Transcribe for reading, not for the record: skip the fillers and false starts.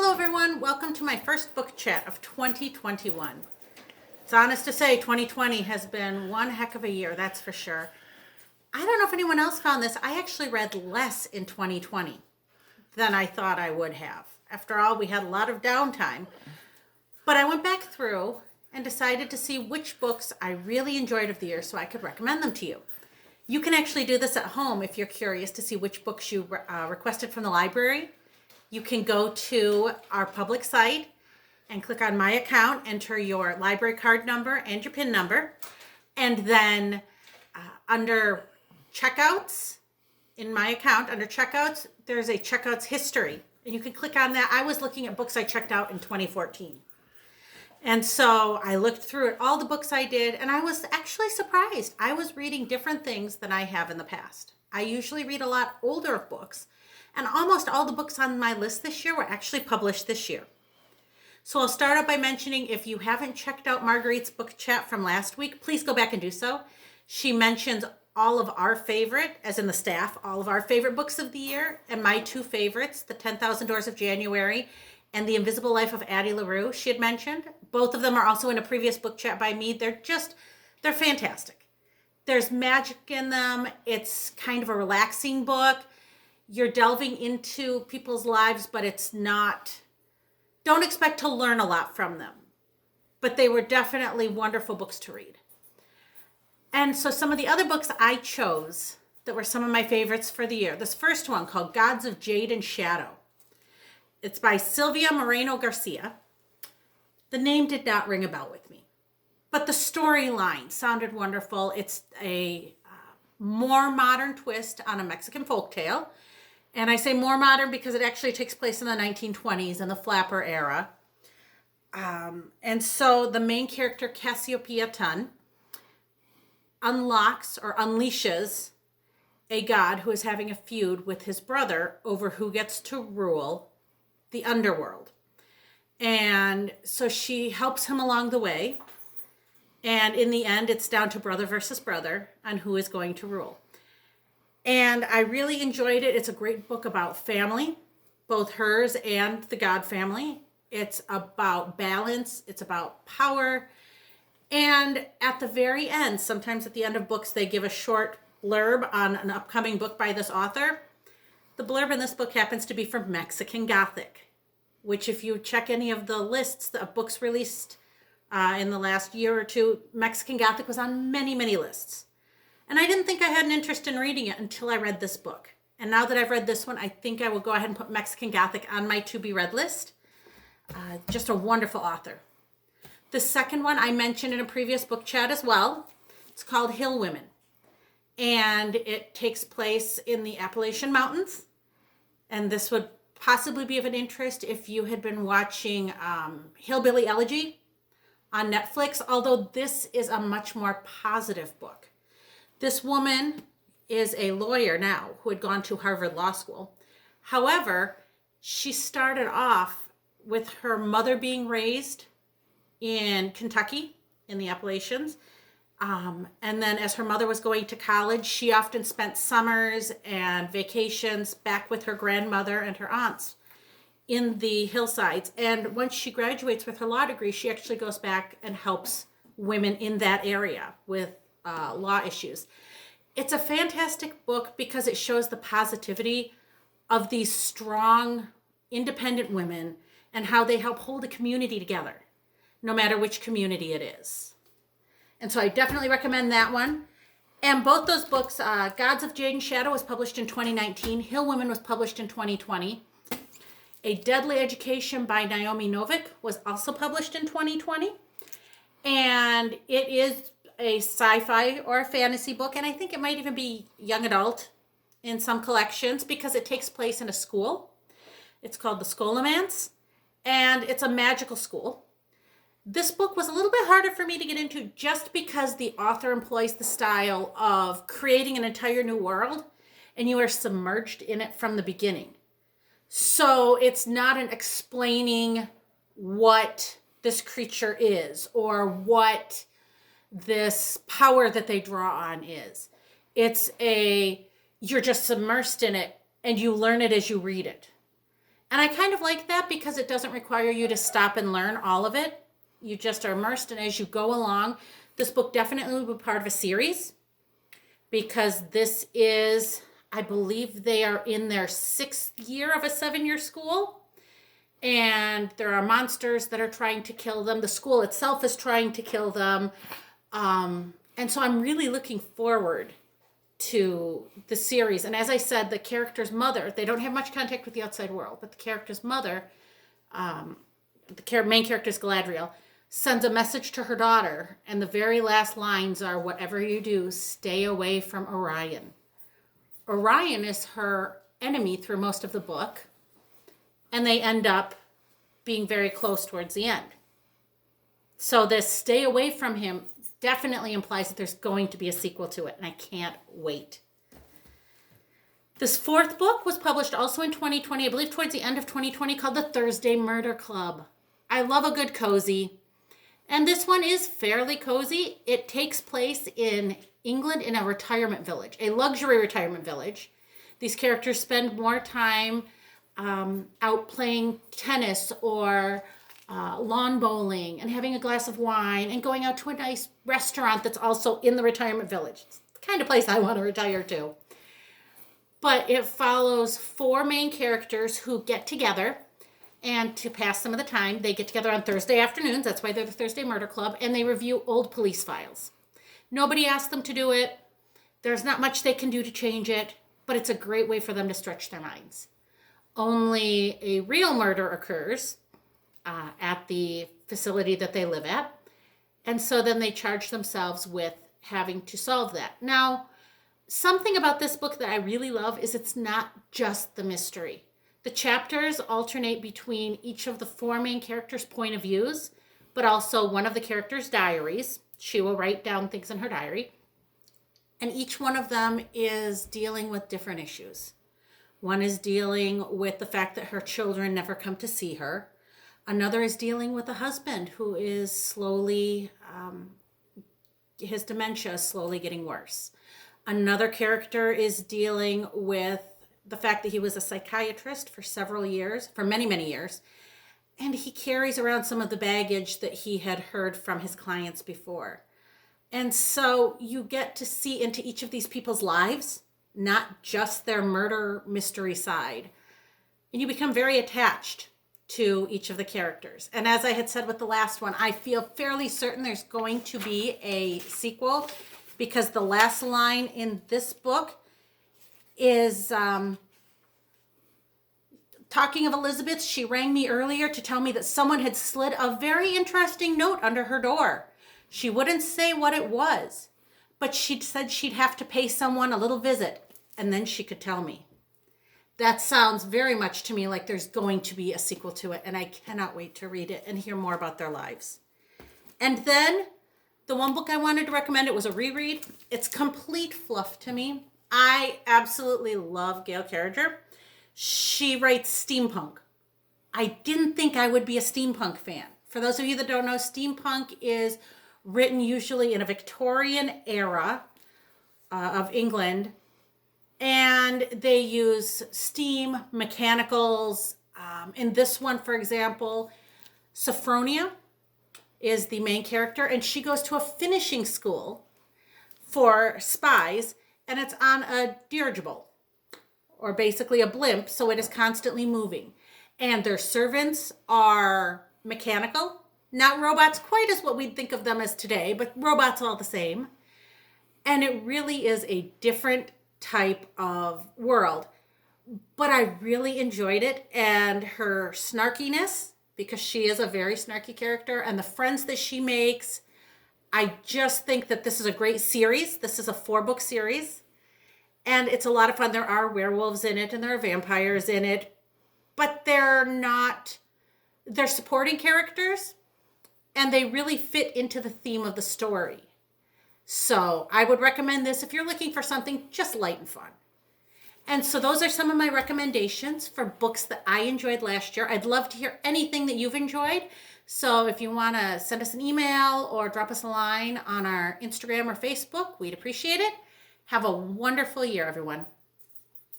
Hello everyone, welcome to my first book chat of 2021. It's honest to say 2020 has been one heck of a year, that's for sure. I don't know if anyone else found this. I actually read less in 2020 than I thought I would have. After all, we had a lot of downtime. But I went back through and decided to see which books I really enjoyed of the year so I could recommend them to you. You can actually do this at home if you're curious to see which books you requested from the library. You can go to our public site and click on My Account, enter your library card number and your PIN number, and then under Checkouts, in My Account, under Checkouts, there's a Checkouts history, and you can click on that. I was looking at books I checked out in 2014. And so I looked through all the books I did, and I was actually surprised. I was reading different things than I have in the past. I usually read a lot older books, and almost all the books on my list this year were actually published this year. So I'll start out by mentioning, if you haven't checked out Marguerite's book chat from last week, please go back and do so. She mentions all of our favorite, as in the staff, all of our favorite books of the year, and my two favorites, The 10,000 Doors of January and The Invisible Life of Addie LaRue, she had mentioned. Both of them are also in a previous book chat by me. They're fantastic. There's magic in them. It's kind of a relaxing book. You're delving into people's lives, but it's not, don't expect to learn a lot from them. But they were definitely wonderful books to read. And so some of the other books I chose that were some of my favorites for the year. This first one called Gods of Jade and Shadow. It's by Silvia Moreno-Garcia. The name did not ring a bell with me, but the storyline sounded wonderful. It's a more modern twist on a Mexican folktale. And I say more modern because it actually takes place in the 1920s in the flapper era. And so the main character, Cassiopeia, unlocks or unleashes a god who is having a feud with his brother over who gets to rule the underworld. And so she helps him along the way. And in the end, it's down to brother versus brother on who is going to rule. And I really enjoyed it. It's a great book about family, both hers and the God family. It's about balance. It's about power. And at the very end, sometimes at the end of books, they give a short blurb on an upcoming book by this author. The blurb in this book happens to be from Mexican Gothic, which if you check any of the lists of books released in the last year or two, Mexican Gothic was on many, many lists. And I didn't think I had an interest in reading it until I read this book. And now that I've read this one, I think I will go ahead and put Mexican Gothic on my to-be-read list. Just a wonderful author. The second one I mentioned in a previous book chat as well. It's called Hill Women. And it takes place in the Appalachian Mountains. And this would possibly be of an interest if you had been watching Hillbilly Elegy on Netflix, although this is a much more positive book. This woman is a lawyer now who had gone to Harvard Law School. However, she started off with her mother being raised in Kentucky, in the Appalachians. And then as her mother was going to college, she often spent summers and vacations back with her grandmother and her aunts in the hillsides. And once she graduates with her law degree, she actually goes back and helps women in that area with law issues. It's a fantastic book because it shows the positivity of these strong, independent women and how they help hold a community together, no matter which community it is. And so I definitely recommend that one. And both those books, Gods of Jade and Shadow was published in 2019. Hill Women was published in 2020. A Deadly Education by Naomi Novik was also published in 2020. And it is a sci-fi or a fantasy book, and I think it might even be young adult in some collections because it takes place in a school. It's called the Scholomance, and it's a magical school. This book was a little bit harder for me to get into just because the author employs the style of creating an entire new world, and you are submerged in it from the beginning. So it's not an explaining what this creature is or what this power that they draw on is. You're just submersed in it and you learn it as you read it. And I kind of like that because it doesn't require you to stop and learn all of it. You just are immersed, and as you go along, this book definitely will be part of a series, because this is, I believe they are in their 6th year of a 7-year school, and there are monsters that are trying to kill them. The school itself is trying to kill them. And so I'm really looking forward to the series. And as I said, the character's mother, they don't have much contact with the outside world, but the character's mother, the main character is Galadriel, sends a message to her daughter, and the very last lines are, "Whatever you do, stay away from Orion." Orion is her enemy through most of the book, and they end up being very close towards the end. So this stay away from him definitely implies that there's going to be a sequel to it, and I can't wait. This 4th book was published also in 2020, I believe towards the end of 2020, called The Thursday Murder Club. I love a good cozy, and this one is fairly cozy. It takes place in England in a retirement village, a luxury retirement village. These characters spend more time out playing tennis or lawn bowling and having a glass of wine and going out to a nice restaurant that's also in the retirement village. It's the kind of place I want to retire to. But it follows 4 main characters who get together, and to pass some of the time, they get together on Thursday afternoons. That's why they're the Thursday Murder Club, and they review old police files. Nobody asked them to do it. There's not much they can do to change it, but it's a great way for them to stretch their minds. Only a real murder occurs at the facility that they live at. And so then they charge themselves with having to solve that. Now, something about this book that I really love is it's not just the mystery. The chapters alternate between each of the 4 main characters' point of views, but also one of the characters' diaries. She will write down things in her diary. And each one of them is dealing with different issues. One is dealing with the fact that her children never come to see her. Another is dealing with a husband who is slowly, his dementia is slowly getting worse. Another character is dealing with the fact that he was a psychiatrist for several years, for many, many years, and he carries around some of the baggage that he had heard from his clients before. And so you get to see into each of these people's lives, not just their murder mystery side. And you become very attached to each of the characters. And as I had said with the last one, I feel fairly certain there's going to be a sequel, because the last line in this book is talking of Elizabeth. She rang me earlier to tell me that someone had slid a very interesting note under her door. She wouldn't say what it was, but she said she'd have to pay someone a little visit, and then she could tell me. That sounds very much to me like there's going to be a sequel to it, and I cannot wait to read it and hear more about their lives. And then the one book I wanted to recommend, it was a reread. It's complete fluff to me. I absolutely love Gail Carriger. She writes steampunk. I didn't think I would be a steampunk fan. For those of you that don't know, steampunk is written usually in a Victorian era of England. And they use steam, mechanicals. In this one, for example, Sophronia is the main character, and she goes to a finishing school for spies, and it's on a dirigible, or basically a blimp, so it is constantly moving. And their servants are mechanical, not robots quite as what we'd think of them as today, but robots all the same. And it really is a different type of world. But I really enjoyed it, and her snarkiness, because she is a very snarky character, and the friends that she makes. I just think that this is a great series. This is a 4-book series, and it's a lot of fun. There are werewolves in it, and there are vampires in it, but they're supporting characters, and they really fit into the theme of the story. So I would recommend this if you're looking for something just light and fun. And so those are some of my recommendations for books that I enjoyed last year. I'd love to hear anything that you've enjoyed. So if you want to send us an email or drop us a line on our Instagram or Facebook, we'd appreciate it. Have a wonderful year, everyone.